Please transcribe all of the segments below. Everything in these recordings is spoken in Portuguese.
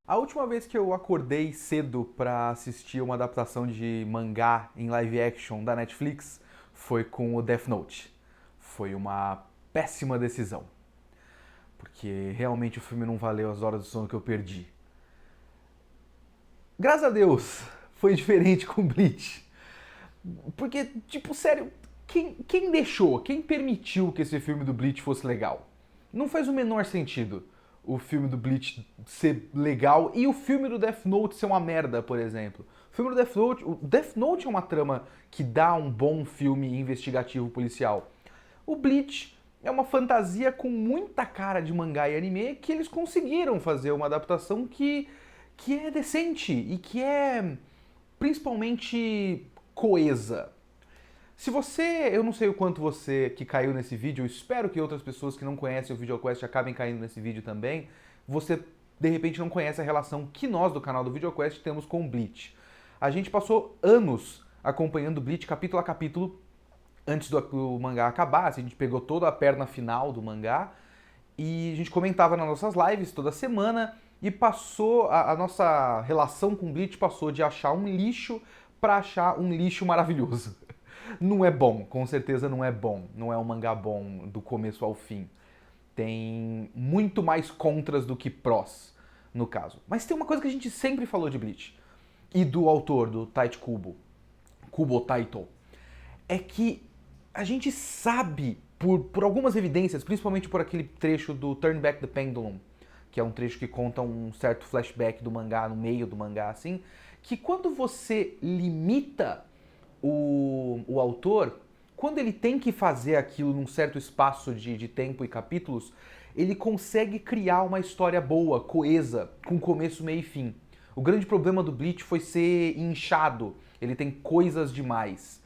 A última vez que eu acordei cedo pra assistir uma adaptação de mangá em live action da Netflix foi com o Death Note. Foi uma péssima decisão, porque realmente o filme não valeu as horas de sono que eu perdi. Graças a Deus, foi diferente com Bleach. Porque, tipo, sério, quem deixou, quem permitiu que esse filme do Bleach fosse legal? Não faz o menor sentido o filme do Bleach ser legal e o filme do Death Note ser uma merda, por exemplo. O Death Note é uma trama que dá um bom filme investigativo policial. O Bleach é uma fantasia com muita cara de mangá e anime que eles conseguiram fazer uma adaptação que é decente e que é principalmente coesa. Se você, eu não sei o quanto você que caiu nesse vídeo, eu espero que outras pessoas que não conhecem o VideoQuest acabem caindo nesse vídeo também, você de repente não conhece a relação que nós do canal do VideoQuest temos com o Bleach. A gente passou anos acompanhando o Bleach capítulo a capítulo antes do mangá acabar, assim, a gente pegou toda a perna final do mangá e a gente comentava nas nossas lives toda semana e passou, a nossa relação com Bleach passou de achar um lixo para achar um lixo maravilhoso. Não é bom, com certeza não é bom. Não é um mangá bom do começo ao fim. Tem muito mais contras do que prós, no caso. Mas tem uma coisa que a gente sempre falou de Bleach, e do autor, do Tite Kubo Taito, é que a gente sabe, por algumas evidências, principalmente por aquele trecho do Turn Back the Pendulum, que é um trecho que conta um certo flashback do mangá, no meio do mangá, assim, que quando você limita o autor, quando ele tem que fazer aquilo num certo espaço de tempo e capítulos, ele consegue criar uma história boa, coesa, com começo, meio e fim. O grande problema do Bleach foi ser inchado, ele tem coisas demais.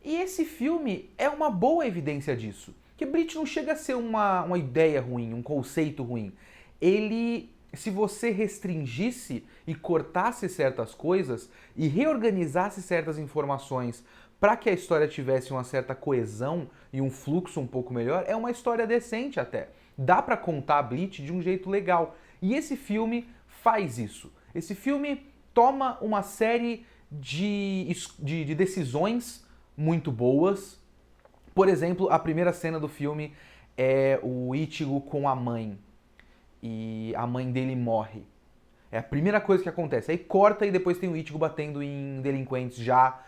E esse filme é uma boa evidência disso. Que Bleach não chega a ser uma ideia ruim, um conceito ruim. Ele, se você restringisse e cortasse certas coisas e reorganizasse certas informações para que a história tivesse uma certa coesão e um fluxo um pouco melhor, é uma história decente até. Dá para contar Bleach de um jeito legal. E esse filme faz isso. Esse filme toma uma série de decisões muito boas. Por exemplo, a primeira cena do filme é o Ichigo com a mãe. E a mãe dele morre. É a primeira coisa que acontece. Aí corta e depois tem o Ichigo batendo em delinquentes já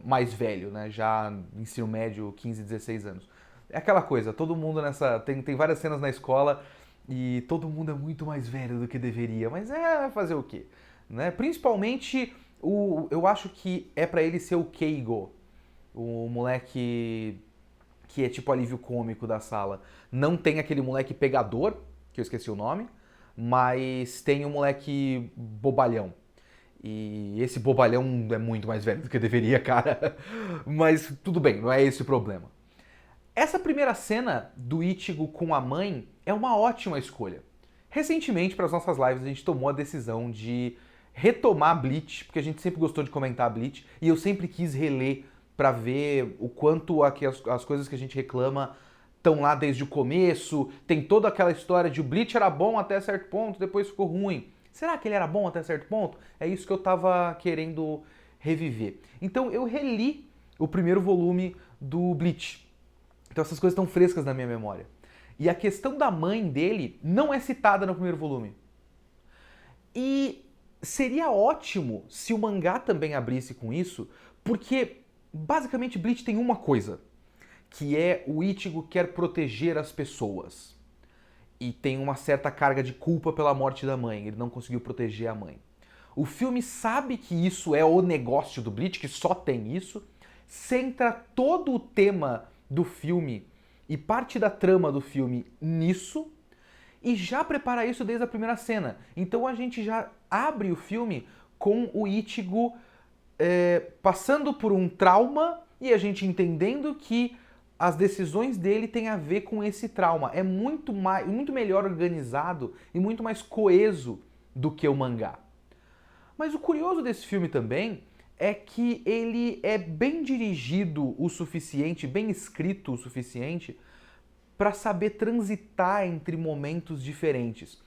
mais velho, né? Já ensino médio, 15, 16 anos. É aquela coisa, todo mundo nessa... Tem várias cenas na escola e todo mundo é muito mais velho do que deveria. Mas vai fazer o quê? Né? Principalmente, eu acho que é pra ele ser o Keigo. O moleque que é tipo alívio cômico da sala. Não tem aquele moleque pegador, que eu esqueci o nome, mas tem um moleque bobalhão. E esse bobalhão é muito mais velho do que deveria, cara. Mas tudo bem, não é esse o problema. Essa primeira cena do Ichigo com a mãe é uma ótima escolha. Recentemente, para as nossas lives, a gente tomou a decisão de retomar Bleach, porque a gente sempre gostou de comentar Bleach, e eu sempre quis reler para ver o quanto as coisas que a gente reclama estão lá desde o começo. Tem toda aquela história de o Bleach era bom até certo ponto, depois ficou ruim. Será que ele era bom até certo ponto? É isso que eu tava querendo reviver. Então eu reli o primeiro volume do Bleach. Então essas coisas estão frescas na minha memória. E a questão da mãe dele não é citada no primeiro volume. E seria ótimo se o mangá também abrisse com isso, porque basicamente Bleach tem uma coisa, que é o Ichigo quer proteger as pessoas. E tem uma certa carga de culpa pela morte da mãe, ele não conseguiu proteger a mãe. O filme sabe que isso é o negócio do Bleach, que só tem isso, centra todo o tema do filme e parte da trama do filme nisso, e já prepara isso desde a primeira cena. Então a gente já abre o filme com o Ichigo passando por um trauma e a gente entendendo que as decisões dele têm a ver com esse trauma. É muito melhor organizado e muito mais coeso do que o mangá. Mas o curioso desse filme também é que ele é bem dirigido o suficiente, bem escrito o suficiente para saber transitar entre momentos diferentes.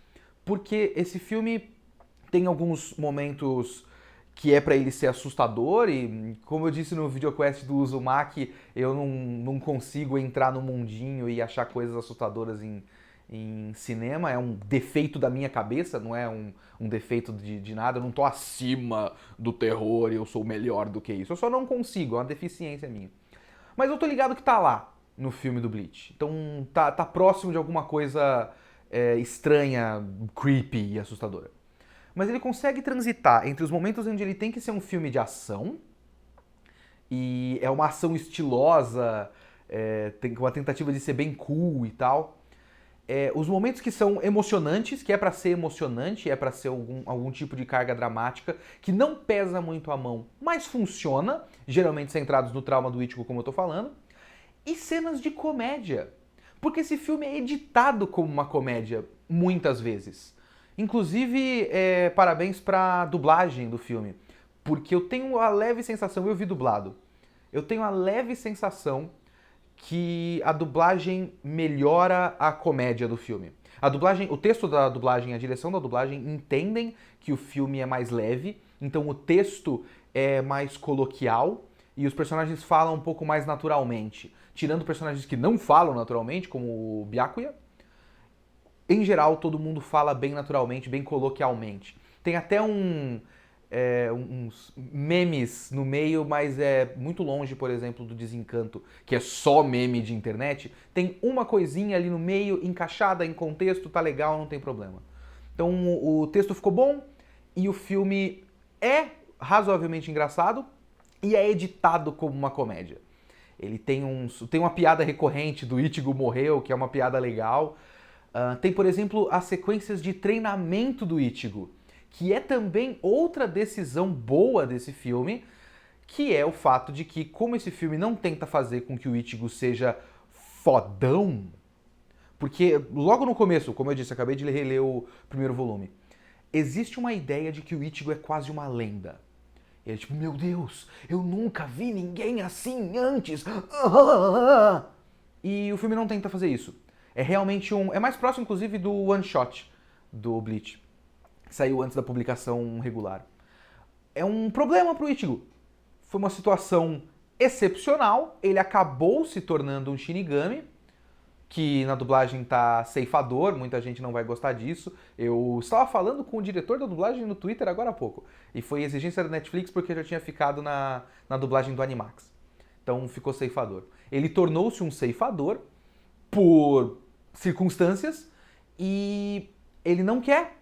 porque esse filme tem alguns momentos que é pra ele ser assustador e, como eu disse no VideoQuest do Uzumaki, eu não consigo entrar no mundinho e achar coisas assustadoras em cinema. É um defeito da minha cabeça, não é um defeito de nada. Eu não tô acima do terror e eu sou melhor do que isso. Eu só não consigo, é uma deficiência minha. Mas eu tô ligado que tá lá no filme do Bleach. Então tá próximo de alguma coisa estranha, creepy e assustadora. Mas ele consegue transitar entre os momentos onde ele tem que ser um filme de ação, e é uma ação estilosa, tem uma tentativa de ser bem cool e tal. Os momentos que são emocionantes, que é pra ser emocionante, é pra ser algum tipo de carga dramática, que não pesa muito a mão, mas funciona, geralmente centrados no trauma do Ichigo, como eu tô falando. E cenas de comédia, porque esse filme é editado como uma comédia, muitas vezes. Inclusive, parabéns pra dublagem do filme, porque eu tenho a leve sensação, eu vi dublado, eu tenho a leve sensação que a dublagem melhora a comédia do filme. A dublagem, o texto da dublagem, a direção da dublagem entendem que o filme é mais leve, então o texto é mais coloquial e os personagens falam um pouco mais naturalmente. Tirando personagens que não falam naturalmente, como o Byakuya, em geral todo mundo fala bem naturalmente, bem coloquialmente. Tem até uns memes no meio, mas é muito longe, por exemplo, do Desencanto, que é só meme de internet. Tem uma coisinha ali no meio, encaixada em contexto, tá legal, não tem problema. Então o texto ficou bom e o filme é razoavelmente engraçado e é editado como uma comédia. Ele tem uma piada recorrente do Ichigo morreu, que é uma piada legal. Tem, por exemplo, as sequências de treinamento do Ichigo, que é também outra decisão boa desse filme, que é o fato de que, como esse filme não tenta fazer com que o Ichigo seja fodão, porque logo no começo, como eu disse, acabei de reler o primeiro volume, existe uma ideia de que o Ichigo é quase uma lenda. Ele é tipo, meu Deus, eu nunca vi ninguém assim antes. E o filme não tenta fazer isso. É realmente é mais próximo, inclusive, do one shot do Bleach, que saiu antes da publicação regular. É um problema pro Ichigo. Foi uma situação excepcional, ele acabou se tornando um Shinigami, que na dublagem tá ceifador, muita gente não vai gostar disso. Eu estava falando com o diretor da dublagem no Twitter agora há pouco, e foi exigência da Netflix porque já tinha ficado na dublagem do Animax. Então ficou ceifador. Ele tornou-se um ceifador por circunstâncias e ele não quer,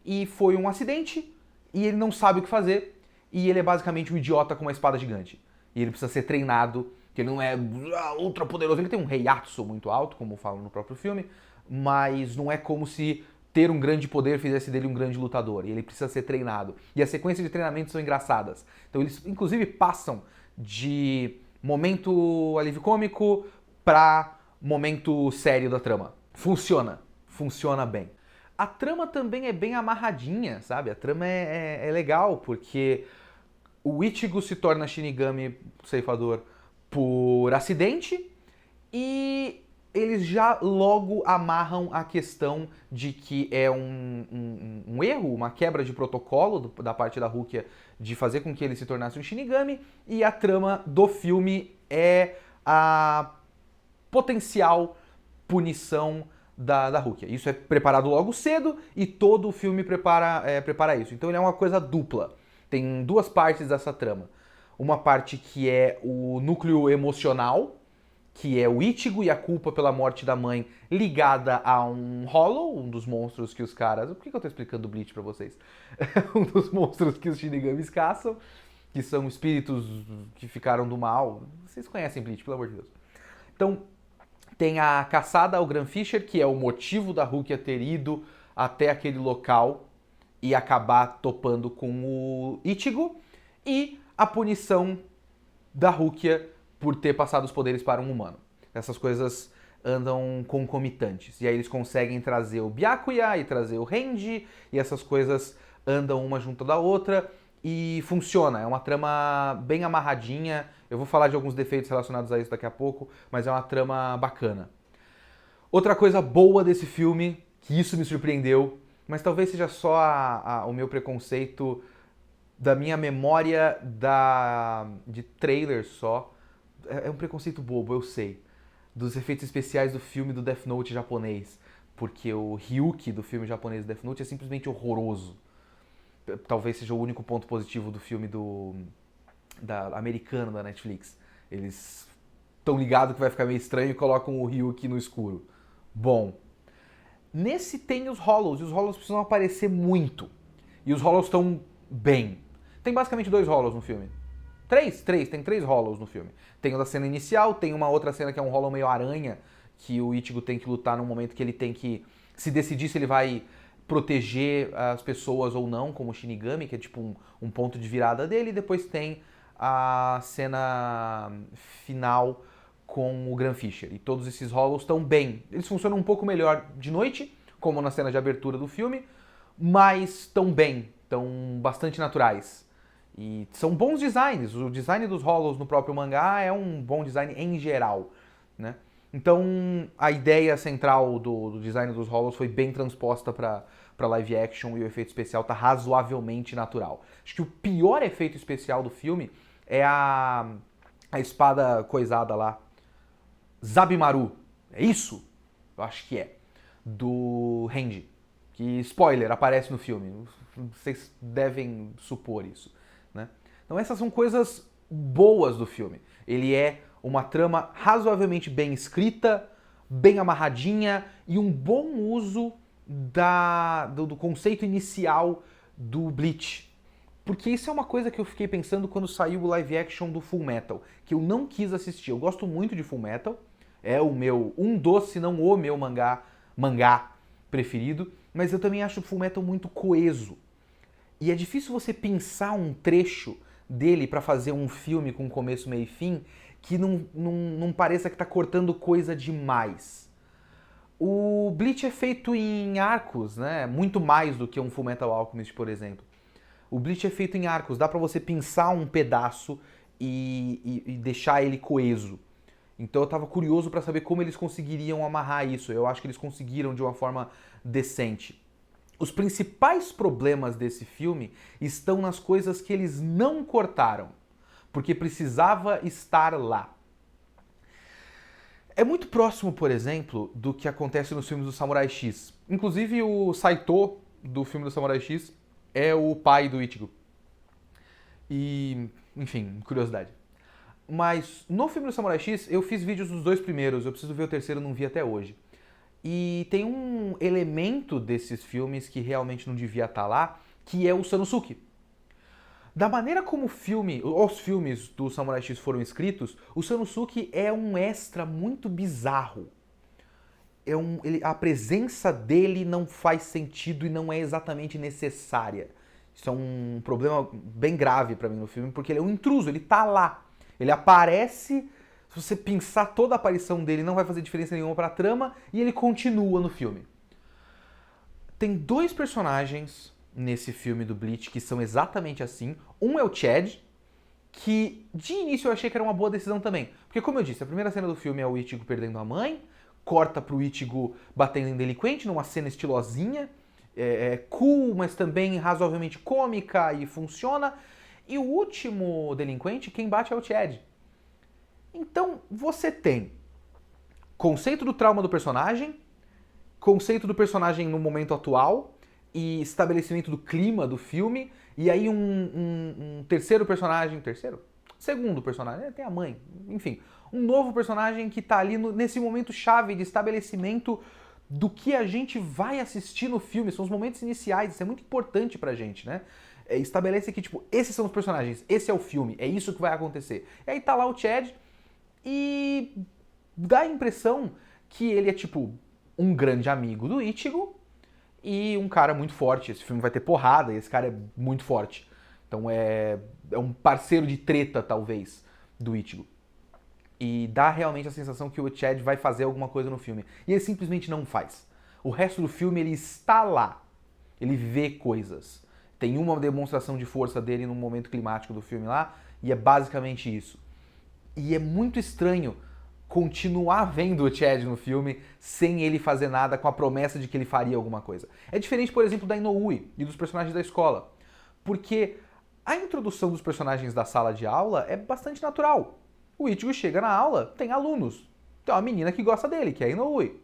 e foi um acidente, e ele não sabe o que fazer, e ele é basicamente um idiota com uma espada gigante. E ele precisa ser treinado, que ele não é ultra poderoso, ele tem um reiatsu muito alto, como falam no próprio filme, mas não é como se ter um grande poder fizesse dele um grande lutador, e ele precisa ser treinado. E as sequências de treinamento são engraçadas. Então eles, inclusive, passam de momento alívio cômico pra momento sério da trama. Funciona bem. A trama também é bem amarradinha, sabe? A trama é legal, porque o Ichigo se torna Shinigami ceifador por acidente e eles já logo amarram a questão de que é um erro, uma quebra de protocolo da parte da Rukia de fazer com que ele se tornasse um Shinigami, e a trama do filme é a potencial punição da Rukia. Isso é preparado logo cedo e todo o filme prepara isso. Então ele é uma coisa dupla. Tem duas partes dessa trama. Uma parte que é o núcleo emocional, que é o Ichigo e a culpa pela morte da mãe ligada a um Hollow, um dos monstros que os caras... Por que eu tô explicando Bleach pra vocês? Um dos monstros que os Shinigamis caçam, que são espíritos que ficaram do mal. Vocês conhecem Bleach, pelo amor de Deus. Então, tem a caçada ao Grand Fisher, que é o motivo da Rukia ter ido até aquele local e acabar topando com o Ichigo, e a punição da Rukia por ter passado os poderes para um humano. Essas coisas andam concomitantes. E aí eles conseguem trazer o Byakuya e trazer o Renji, e essas coisas andam uma junto da outra, e funciona. É uma trama bem amarradinha. Eu vou falar de alguns defeitos relacionados a isso daqui a pouco, mas é uma trama bacana. Outra coisa boa desse filme, que isso me surpreendeu, mas talvez seja só o meu preconceito da minha memória de trailer só. É um preconceito bobo, eu sei. Dos efeitos especiais do filme do Death Note japonês. Porque o Ryuki do filme japonês do Death Note é simplesmente horroroso. Talvez seja o único ponto positivo do filme americano da Netflix. Eles estão ligados que vai ficar meio estranho e colocam o Ryuki no escuro. Bom, nesse tem os Hollows, e os Hollows precisam aparecer muito. E os Hollows estão bem. Tem basicamente 2 Hollows no filme. Tem 3 Hollows no filme. Tem o da cena inicial, tem uma outra cena que é um Hollow meio aranha, que o Ichigo tem que lutar num momento que ele tem que se decidir se ele vai proteger as pessoas ou não, como o Shinigami, que é tipo um ponto de virada dele, e depois tem a cena final com o Gran Fisher. E todos esses Hollows estão bem. Eles funcionam um pouco melhor de noite, como na cena de abertura do filme, mas estão bem, estão bastante naturais. E são bons designs. O design dos Hollows no próprio mangá é um bom design em geral, né? Então, a ideia central do design dos Hollows foi bem transposta para live action e o efeito especial tá razoavelmente natural. Acho que o pior efeito especial do filme é a espada coisada lá. Zabimaru. É isso? Eu acho que é. Do Renji. Que, spoiler, aparece no filme. Vocês devem supor isso, né? Então essas são coisas boas do filme. Ele é uma trama razoavelmente bem escrita, bem amarradinha e um bom uso do conceito inicial do Bleach. Porque isso é uma coisa que eu fiquei pensando quando saiu o live action do Fullmetal, que eu não quis assistir. Eu gosto muito de Fullmetal, é um dos, se não o meu mangá preferido, mas eu também acho o Fullmetal muito coeso. E é difícil você pensar um trecho dele para fazer um filme com começo, meio e fim que não pareça que tá cortando coisa demais. O Bleach é feito em arcos, né? Muito mais do que um Fullmetal Alchemist, por exemplo. O Bleach é feito em arcos, dá pra você pinçar um pedaço e deixar ele coeso. Então eu tava curioso pra saber como eles conseguiriam amarrar isso. Eu acho que eles conseguiram de uma forma decente. Os principais problemas desse filme estão nas coisas que eles não cortaram, porque precisava estar lá. É muito próximo, por exemplo, do que acontece nos filmes do Samurai X. Inclusive o Saito do filme do Samurai X é o pai do Ichigo. E, enfim, curiosidade. Mas no filme do Samurai X eu fiz vídeos dos 2 primeiros, eu preciso ver o terceiro, não vi até hoje. E tem um elemento desses filmes que realmente não devia estar lá, que é o Sanosuke. Da maneira como os filmes do Samurai X foram escritos, o Sanosuke é um extra muito bizarro. A presença dele não faz sentido e não é exatamente necessária. Isso é um problema bem grave pra mim no filme, porque ele é um intruso, ele tá lá. Ele aparece, se você pensar toda a aparição dele não vai fazer diferença nenhuma pra trama, e ele continua no filme. Tem 2 personagens nesse filme do Bleach que são exatamente assim. Um é o Chad, que de início eu achei que era uma boa decisão também. Porque como eu disse, a primeira cena do filme é o Ichigo perdendo a mãe, corta pro Ichigo batendo em delinquente, numa cena estilosinha, cool, mas também razoavelmente cômica e funciona. E o último delinquente, quem bate é o Chad. Então você tem conceito do trauma do personagem, conceito do personagem no momento atual e estabelecimento do clima do filme, e aí um terceiro personagem, segundo personagem, tem a mãe, enfim, um novo personagem que tá ali nesse momento chave de estabelecimento do que a gente vai assistir no filme, são os momentos iniciais, isso é muito importante pra gente, né? Estabelece que, tipo, esses são os personagens, esse é o filme, é isso que vai acontecer. E aí tá lá o Chad e dá a impressão que ele é, tipo, um grande amigo do Ichigo e um cara muito forte. Esse filme vai ter porrada e esse cara é muito forte. Então é um parceiro de treta, talvez, do Ichigo. E dá realmente a sensação que o Chad vai fazer alguma coisa no filme. E ele simplesmente não faz. O resto do filme ele está lá. Ele vê coisas. Tem uma demonstração de força dele no momento climático do filme lá, e é basicamente isso. E é muito estranho continuar vendo o Chad no filme sem ele fazer nada, com a promessa de que ele faria alguma coisa. É diferente, por exemplo, da Inoue e dos personagens da escola. Porque a introdução dos personagens da sala de aula é bastante natural. O Ichigo chega na aula, tem alunos. Tem uma menina que gosta dele, que é a Inoue.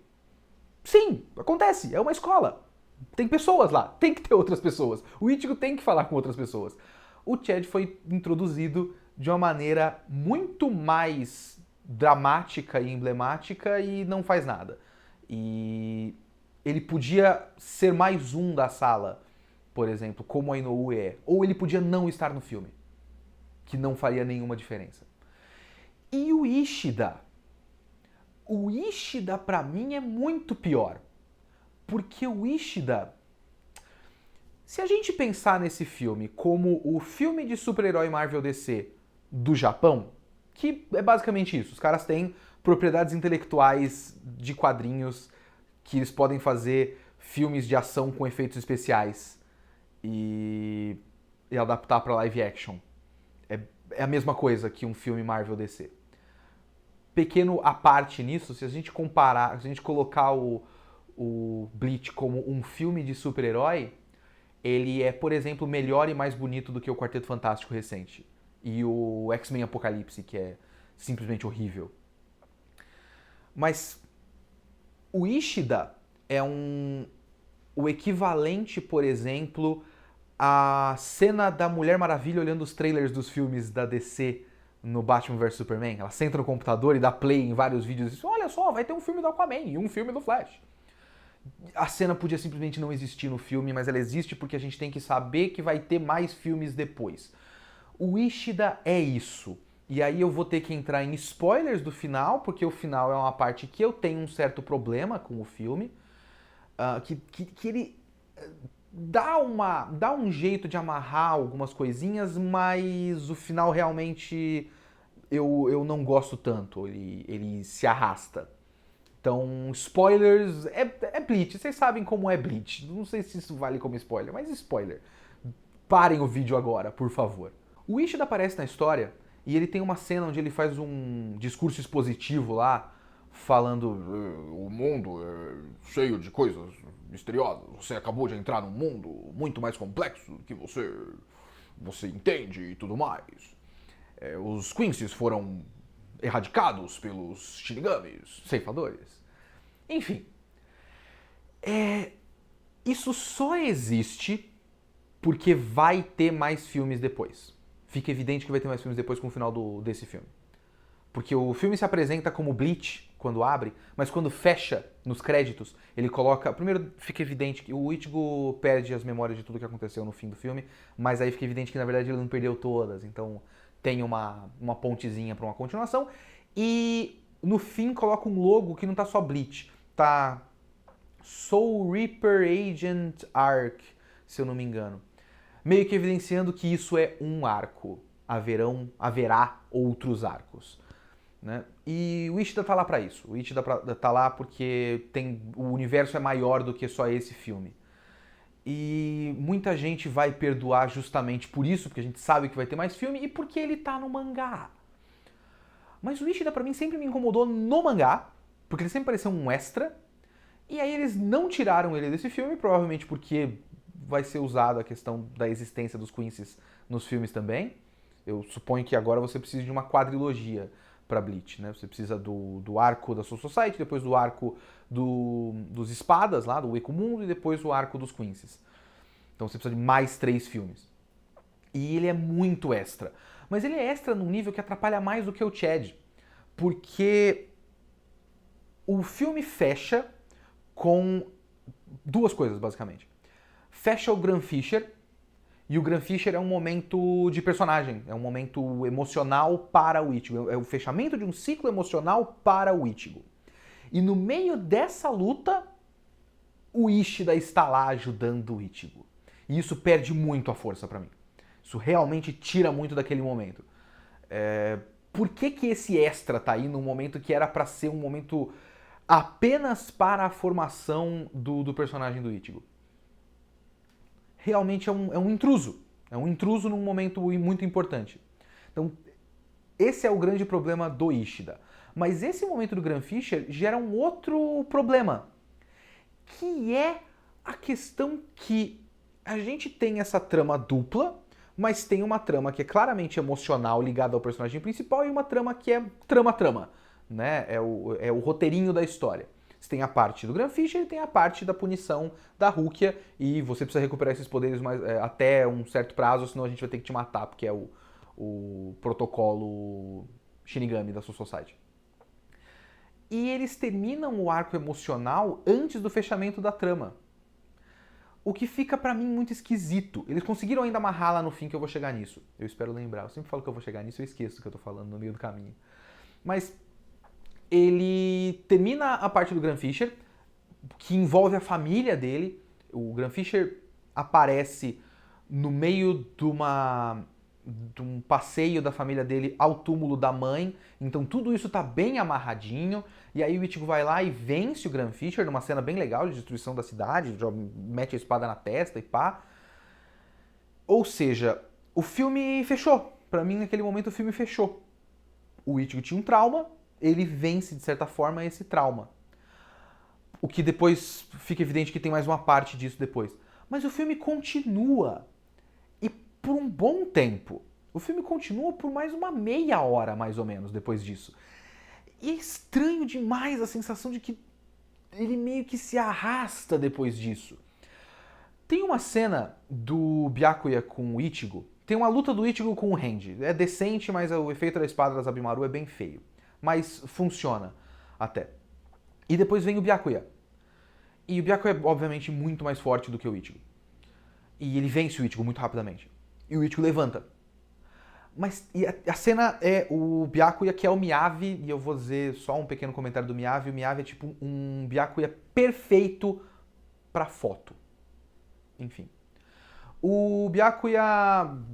Sim, acontece, é uma escola. Tem pessoas lá, tem que ter outras pessoas. O Ichigo tem que falar com outras pessoas. O Chad foi introduzido de uma maneira muito mais dramática e emblemática e não faz nada. E ele podia ser mais um da sala, por exemplo, como a Inoue é. Ou ele podia não estar no filme, que não faria nenhuma diferença. E o Ishida? O Ishida, pra mim, é muito pior. Porque o Ishida... Se a gente pensar nesse filme como o filme de super-herói Marvel DC do Japão, que é basicamente isso, os caras têm propriedades intelectuais de quadrinhos que eles podem fazer filmes de ação com efeitos especiais e adaptar para live action. É a mesma coisa que um filme Marvel DC. Pequeno à parte nisso, se a gente comparar, se a gente colocar o Bleach como um filme de super-herói, ele é, por exemplo, melhor e mais bonito do que o Quarteto Fantástico recente. E o X-Men Apocalipse, que é simplesmente horrível. Mas o Ishida é o equivalente, por exemplo, à cena da Mulher Maravilha olhando os trailers dos filmes da DC no Batman vs Superman. Ela senta no computador e dá play em vários vídeos e diz, olha só, vai ter um filme do Aquaman e um filme do Flash. A cena podia simplesmente não existir no filme, mas ela existe porque a gente tem que saber que vai ter mais filmes depois. O Ishida é isso. E aí eu vou ter que entrar em spoilers do final, porque o final é uma parte que eu tenho um certo problema com o filme. Que ele dá um jeito de amarrar algumas coisinhas, mas o final realmente eu não gosto tanto. Ele se arrasta. Então, spoilers, é Bleach, vocês sabem como é Bleach. Não sei se isso vale como spoiler, mas spoiler. Parem o vídeo agora, por favor. O Ishida aparece na história e ele tem uma cena onde ele faz um discurso expositivo lá, falando o mundo é cheio de coisas misteriosas, você acabou de entrar num mundo muito mais complexo do que você entende e tudo mais. Os Quincy's foram erradicados pelos Shinigamis, ceifadores. Enfim, isso só existe porque vai ter mais filmes depois. Fica evidente que vai ter mais filmes depois com o final desse filme. Porque o filme se apresenta como Bleach quando abre, mas quando fecha nos créditos, ele coloca... Primeiro fica evidente que o Ichigo perde as memórias de tudo que aconteceu no fim do filme, mas aí fica evidente que na verdade ele não perdeu todas, então tem uma pontezinha para uma continuação. E no fim coloca um logo que não tá só Bleach, tá Soul Reaper Agent Arc, se eu não me engano. Meio que evidenciando que isso é um arco. Haverá outros arcos. Né? E o Ishida tá lá pra isso. O Ishida tá lá porque o universo é maior do que só esse filme. E muita gente vai perdoar justamente por isso, porque a gente sabe que vai ter mais filme, e porque ele tá no mangá. Mas o Ishida pra mim sempre me incomodou no mangá, porque ele sempre pareceu um extra, e aí eles não tiraram ele desse filme, provavelmente porque vai ser usado a questão da existência dos Quincy's nos filmes também. Eu suponho que agora você precisa de uma quadrilogia para Bleach, né? Você precisa do arco da Soul Society, depois do arco dos espadas lá, do Ecomundo, e depois o arco dos Quincy's. Então você precisa de mais 3 filmes. E ele é muito extra. Mas ele é extra num nível que atrapalha mais do que o Chad. Porque o filme fecha com 2 coisas, basicamente. Fecha o Gran Fisher, e o Gran Fisher é um momento de personagem, é um momento emocional para o Ichigo, é o fechamento de um ciclo emocional para o Ichigo. E no meio dessa luta, o Ishida está lá ajudando o Ichigo. E isso perde muito a força para mim. Isso realmente tira muito daquele momento. Por que esse extra tá aí num momento que era para ser um momento apenas para a formação do personagem do Ichigo? Realmente é um intruso. É um intruso num momento muito importante. Então, Esse é o grande problema do Ishida. Mas esse momento do Graham Fisher gera um outro problema, que é a questão que a gente tem essa trama dupla, mas tem uma trama que é claramente emocional ligada ao personagem principal e uma trama que é trama-trama, né? É o roteirinho da história. Você tem a parte do Graham Fisher e tem a parte da punição da Rukia e você precisa recuperar esses poderes até um certo prazo, senão a gente vai ter que te matar, porque é o protocolo Shinigami da Soul Society. E eles terminam o arco emocional antes do fechamento da trama. O que fica pra mim muito esquisito. Eles conseguiram ainda amarrar lá no fim, que eu vou chegar nisso. Eu espero lembrar. Eu sempre falo que eu vou chegar nisso e eu esqueço o que eu tô falando no meio do caminho. Mas ele termina a parte do Graham Fisher, que envolve a família dele. O Graham Fisher aparece no meio de um passeio da família dele ao túmulo da mãe. Então tudo isso tá bem amarradinho. E aí o Ichigo vai lá e vence o Graham Fisher numa cena bem legal de destruição da cidade, já mete a espada na testa e pá. Ou seja, o filme fechou. Pra mim, naquele momento, o filme fechou. O Ichigo tinha um trauma, ele vence, de certa forma, esse trauma. O que depois fica evidente que tem mais uma parte disso depois. Mas o filme continua. E por um bom tempo. O filme continua por mais uma meia hora, mais ou menos, depois disso. E é estranho demais a sensação de que ele meio que se arrasta depois disso. Tem uma cena do Byakuya com o Ichigo. Tem uma luta do Ichigo com o Renji. É decente, mas o efeito da espada da Zabimaru é bem feio. Mas funciona até. E depois vem o Byakuya. E o Byakuya é, obviamente, muito mais forte do que o Ichigo. E ele vence o Ichigo muito rapidamente. E o Ichigo levanta. Mas a cena é o Byakuya, que é o Miyavi, e eu vou dizer só um pequeno comentário do Miyavi. O Miyavi é tipo um Byakuya perfeito pra foto. Enfim. O Byakuya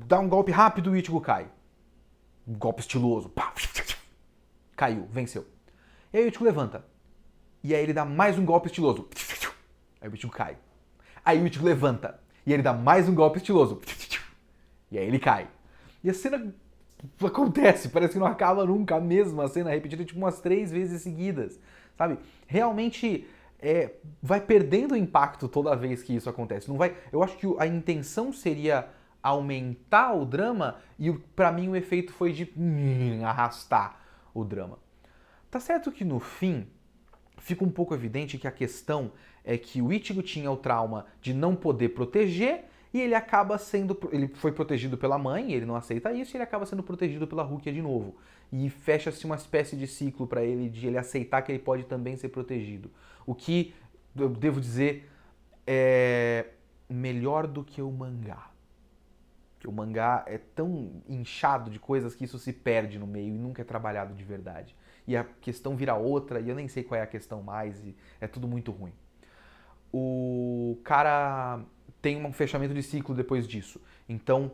dá um golpe rápido e o Ichigo cai. Um golpe estiloso. Caiu, venceu. E aí o Ichigo levanta. E aí ele dá mais um golpe estiloso. Aí o Ichigo cai. Aí o Ichigo levanta. E ele dá mais um golpe estiloso. E aí ele cai. E a cena acontece, parece que não acaba nunca, a mesma cena repetida tipo umas 3 vezes seguidas, sabe? Realmente vai perdendo impacto toda vez que isso acontece. Não vai, eu acho que a intenção seria aumentar o drama e pra mim o efeito foi de arrastar o drama. Tá certo que no fim fica um pouco evidente que a questão é que o Ichigo tinha o trauma de não poder proteger e ele acaba sendo... Ele foi protegido pela mãe, ele não aceita isso, e ele acaba sendo protegido pela Rukia de novo. E fecha-se uma espécie de ciclo para ele, de ele aceitar que ele pode também ser protegido. O que, eu devo dizer, é melhor do que o mangá. Porque o mangá é tão inchado de coisas que isso se perde no meio e nunca é trabalhado de verdade. E a questão vira outra, e eu nem sei qual é a questão mais, e é tudo muito ruim. O cara tem um fechamento de ciclo depois disso. Então,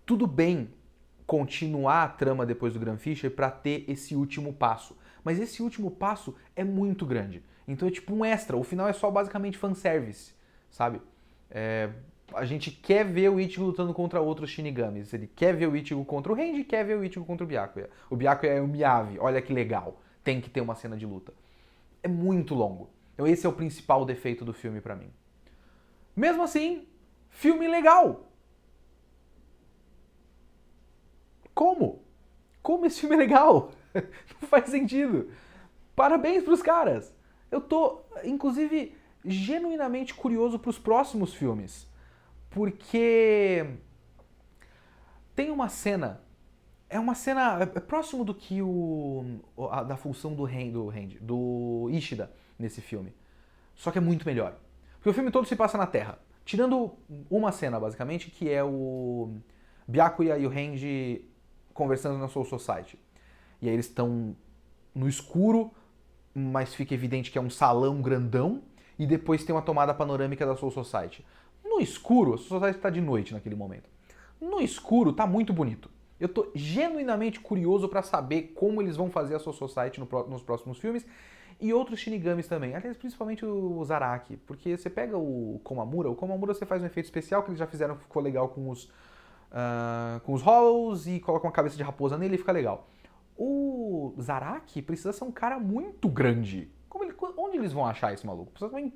tudo bem continuar a trama depois do Graham Fisher para ter esse último passo. Mas esse último passo é muito grande. Então é tipo um extra. O final é só basicamente fanservice, sabe? A gente quer ver o Ichigo lutando contra outros Shinigamis. Ele quer ver o Ichigo contra o Renji, quer ver o Ichigo contra o Byakuya. O Byakuya é o Miyavi. Olha que legal. Tem que ter uma cena de luta. É muito longo. Então esse é o principal defeito do filme pra mim. Mesmo assim, filme legal. Como? Como esse filme é legal? Não faz sentido. Parabéns pros caras. Eu tô, inclusive, genuinamente curioso pros próximos filmes. Porque tem uma cena... É uma cena próximo do que da função do Ishida nesse filme. Só que é muito melhor. Porque o filme todo se passa na Terra. Tirando uma cena, basicamente, que é o Byakuya e o Renji conversando na Soul Society. E aí eles estão no escuro, mas fica evidente que é um salão grandão, e depois tem uma tomada panorâmica da Soul Society. No escuro, a Soul Society está de noite naquele momento. No escuro tá muito bonito. Eu tô genuinamente curioso para saber como eles vão fazer a Soul Society nos próximos filmes, e outros Shinigamis também, aliás, principalmente o Zaraki, porque você pega o Komamura você faz um efeito especial que eles já fizeram, ficou legal com os Hollows, e coloca uma cabeça de raposa nele e fica legal. O Zaraki precisa ser um cara muito grande. Onde eles vão achar esse maluco? Precisa ter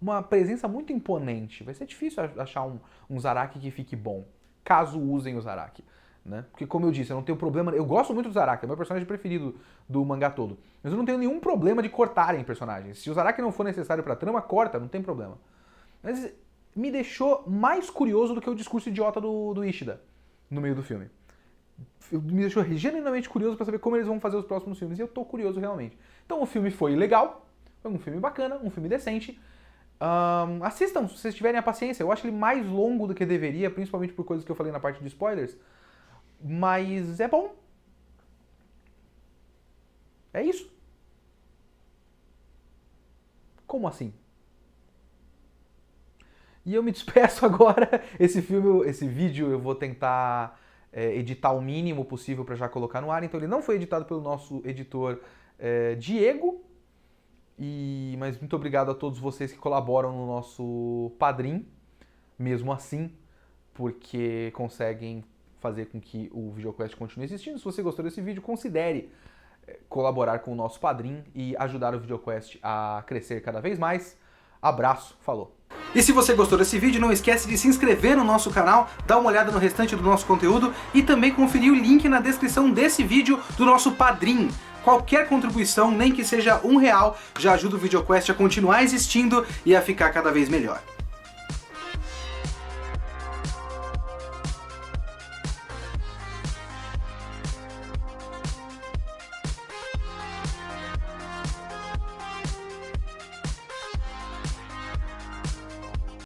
uma presença muito imponente. Vai ser difícil achar um Zaraki que fique bom, caso usem o Zaraki. Né? Porque, como eu disse, eu não tenho problema. Eu gosto muito do Zaraki, é o meu personagem preferido do mangá todo. Mas eu não tenho nenhum problema de cortarem personagens. Se o Zaraki não for necessário pra trama, corta, não tem problema. Mas me deixou mais curioso do que o discurso idiota do Ishida no meio do filme. Me deixou genuinamente curioso pra saber como eles vão fazer os próximos filmes. E eu tô curioso realmente. Então o filme foi legal, foi um filme bacana, um filme decente. Assistam, se vocês tiverem a paciência. Eu acho ele mais longo do que deveria, principalmente por coisas que eu falei na parte de spoilers. Mas é bom. É isso. Como assim? E eu me despeço agora. Esse vídeo eu vou tentar editar o mínimo possível para já colocar no ar. Então ele não foi editado pelo nosso editor Diego. Mas muito obrigado a todos vocês que colaboram no nosso Padrim, mesmo assim, porque conseguem fazer com que o VideoQuest continue existindo. Se você gostou desse vídeo, considere colaborar com o nosso Padrim e ajudar o VideoQuest a crescer cada vez mais. Abraço, falou! E se você gostou desse vídeo, não esquece de se inscrever no nosso canal, dar uma olhada no restante do nosso conteúdo e também conferir o link na descrição desse vídeo do nosso Padrim. Qualquer contribuição, nem que seja R$1, já ajuda o VideoQuest a continuar existindo e a ficar cada vez melhor.